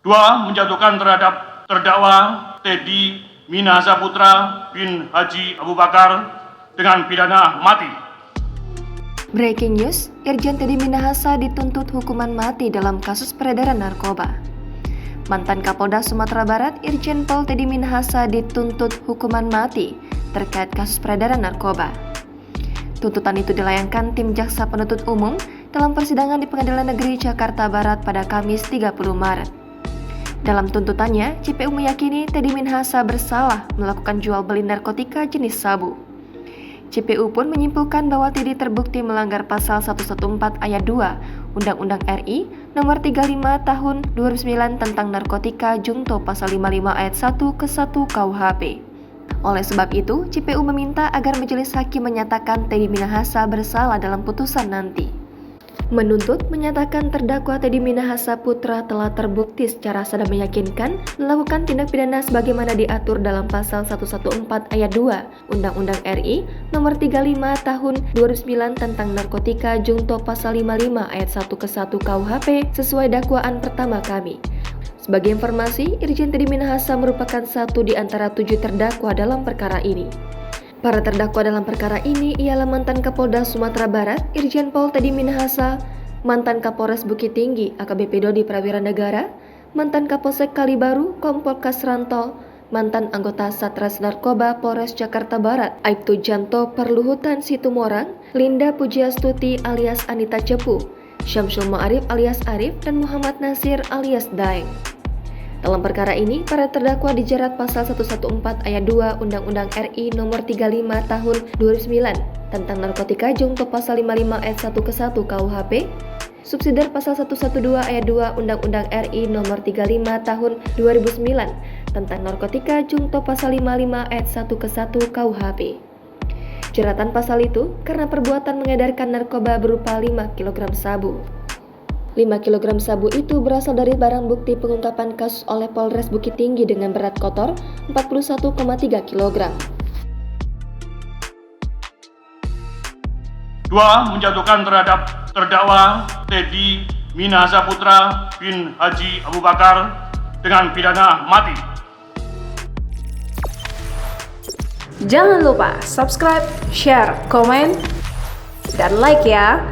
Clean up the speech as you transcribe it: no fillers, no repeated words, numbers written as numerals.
Dua, menjatuhkan terhadap terdakwa Teddy Minahasa Putra bin Haji Abu Bakar dengan pidana mati. Breaking news, Irjen Teddy Minahasa dituntut hukuman mati dalam kasus peredaran narkoba. Mantan Kapolda Sumatera Barat, Irjen Pol Teddy Minahasa dituntut hukuman mati terkait kasus peredaran narkoba. Tuntutan itu dilayangkan tim Jaksa Penuntut Umum dalam persidangan di Pengadilan Negeri Jakarta Barat pada Kamis 30 Maret. Dalam tuntutannya, JPU meyakini Teddy Minahasa bersalah melakukan jual beli narkotika jenis sabu. JPU pun menyimpulkan bahwa Teddy terbukti melanggar pasal 114 ayat 2 Undang-Undang RI nomor 35 tahun 2009 tentang narkotika junto pasal 55 ayat 1 ke 1 KUHP. Oleh sebab itu, JPU meminta agar majelis hakim menyatakan Teddy Minahasa bersalah dalam putusan nanti. Menuntut menyatakan terdakwa Teddy Minahasa Putra telah terbukti secara sadar meyakinkan melakukan tindak pidana sebagaimana diatur dalam pasal 114 ayat 2 Undang-Undang RI nomor 35 tahun 2009 tentang narkotika junto pasal 55 ayat 1 ke 1 KUHP sesuai dakwaan pertama kami. Sebagai informasi, Irjen Teddy Minahasa merupakan satu di antara 7 terdakwa dalam perkara ini. Para terdakwa dalam perkara ini ialah mantan Kapolda Sumatera Barat, Irjen Pol Teddy Minahasa, mantan Kapolres Bukit Tinggi, AKBP Dodi Prawira Negara, mantan Kapolsek Kalibaru, Kompol Kasranto, mantan anggota Satres Narkoba Polres Jakarta Barat, Aibtu Janto Perluhutan Situmorang, Linda Pujiastuti alias Anita Cepu, Syamsul Ma'arif alias Arif, dan Muhammad Nasir alias Daeng. Dalam perkara ini, para terdakwa dijerat pasal 114 ayat 2 Undang-Undang RI nomor 35 tahun 2009 tentang narkotika junto pasal 55 ayat 1 ke 1 KUHP, subsidiar pasal 112 ayat 2 Undang-Undang RI nomor 35 tahun 2009 tentang narkotika junto pasal 55 ayat 1 ke 1 KUHP. Jeratan pasal itu karena perbuatan mengedarkan narkoba berupa 5 kg sabu. 5 kg sabu itu berasal dari barang bukti pengungkapan kasus oleh Polres Bukit Tinggi dengan berat kotor 41,3 kg. Dua, menjatuhkan terhadap terdakwa Teddy Minahasa Putra bin Haji Abu Bakar dengan pidana mati. Jangan lupa subscribe, share, komen, dan like ya.